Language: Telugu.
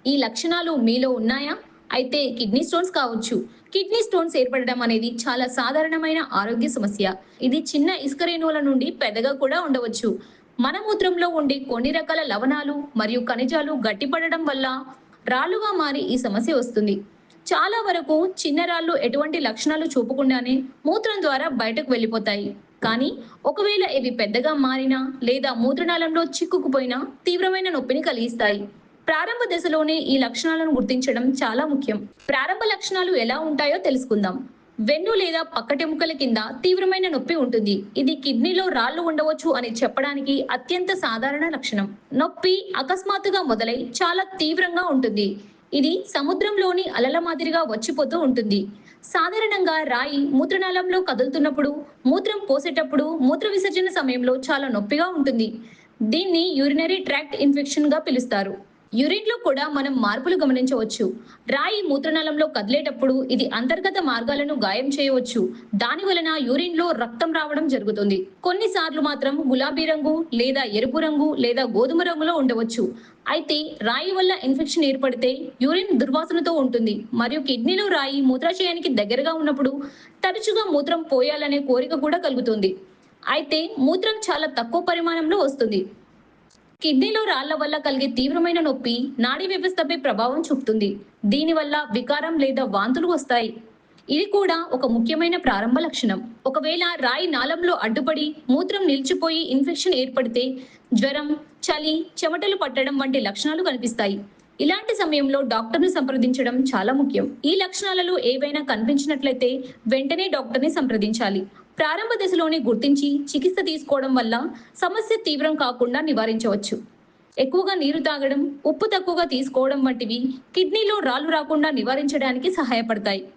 ఈ లక్షణాలు మీలో ఉన్నాయా? అయితే కిడ్నీ స్టోన్స్ కావచ్చు. కిడ్నీ స్టోన్స్ ఏర్పడడం అనేది చాలా సాధారణమైన ఆరోగ్య సమస్య. ఇది చిన్న ఇసుక రేణువుల నుండి పెద్దగా కూడా ఉండవచ్చు. మన మూత్రంలో ఉండే కొన్ని రకాల లవణాలు మరియు ఖనిజాలు గట్టిపడడం వల్ల రాళ్లుగా మారి ఈ సమస్య వస్తుంది. చాలా వరకు చిన్న రాళ్ళు ఎటువంటి లక్షణాలు చూపకుండానే మూత్రం ద్వారా బయటకు వెళ్ళిపోతాయి. కానీ ఒకవేళ ఇవి పెద్దగా మారినా లేదా మూత్రనాళంలో చిక్కుకుపోయినా తీవ్రమైన నొప్పిని కలిగిస్తాయి. ప్రారంభ దశలోనే ఈ లక్షణాలను గుర్తించడం చాలా ముఖ్యం. ప్రారంభ లక్షణాలు ఎలా ఉంటాయో తెలుసుకుందాం. వెన్ను లేదా పక్కటెముకల కింద తీవ్రమైన నొప్పి ఉంటుంది. ఇది కిడ్నీలో రాళ్లు ఉండవచ్చు అని చెప్పడానికి అత్యంత సాధారణ లక్షణం. నొప్పి అకస్మాత్తుగా మొదలై చాలా తీవ్రంగా ఉంటుంది. ఇది సముద్రంలోని అలల మాదిరిగా వచ్చిపోతూ ఉంటుంది. సాధారణంగా రాయి మూత్రనాళంలో కదులుతున్నప్పుడు, మూత్రం పోసేటప్పుడు, మూత్ర విసర్జన సమయంలో చాలా నొప్పిగా ఉంటుంది. దీన్ని యూరినరీ ట్రాక్ట్ ఇన్ఫెక్షన్ గా పిలుస్తారు. యూరిన్ లో కూడా మనం మార్పులు గమనించవచ్చు. రాయి మూత్రనాళంలో కదిలేటప్పుడు ఇది అంతర్గత మార్గాలను గాయం చేయవచ్చు. దాని వలన యూరిన్ లో రక్తం రావడం జరుగుతుంది. కొన్నిసార్లు మాత్రం గులాబీ రంగు లేదా ఎరుపు రంగు లేదా గోధుమ రంగులో ఉండవచ్చు. అయితే రాయి వల్ల ఇన్ఫెక్షన్ ఏర్పడితే యూరిన్ దుర్వాసనతో ఉంటుంది మరియు కిడ్నీలో రాయి మూత్రాశయానికి దగ్గరగా ఉన్నప్పుడు తరచుగా మూత్రం పోయాలనే కోరిక కూడా కలుగుతుంది. అయితే మూత్రం చాలా తక్కువ పరిమాణంలో వస్తుంది. కిడ్నీలో రాళ్ల వల్ల కలిగే తీవ్రమైన నొప్పి నాడీ వ్యవస్థపై ప్రభావం చూపుతుంది. దీనివల్ల వికారం లేదా వాంతులు వస్తాయి. ఇది కూడా ఒక ముఖ్యమైన ప్రారంభ లక్షణం. ఒకవేళ రాయి నాళంలో అడ్డుపడి మూత్రం నిలిచిపోయి ఇన్ఫెక్షన్ ఏర్పడితే జ్వరం, చలి, చెమటలు పట్టడం వంటి లక్షణాలు కనిపిస్తాయి. ఇలాంటి సమయంలో డాక్టర్ను సంప్రదించడం చాలా ముఖ్యం. ఈ లక్షణాలలో ఏవైనా కనిపించినట్లయితే వెంటనే డాక్టర్ని సంప్రదించాలి. ప్రారంభ దశలోనే గుర్తించి చికిత్స తీసుకోవడం వల్ల సమస్య తీవ్రం కాకుండా నివారించవచ్చు. ఎక్కువగా నీరు తాగడం, ఉప్పు తక్కువగా తీసుకోవడం వంటివి కిడ్నీలో రాళ్లు రాకుండా నివారించడానికి సహాయపడతాయి.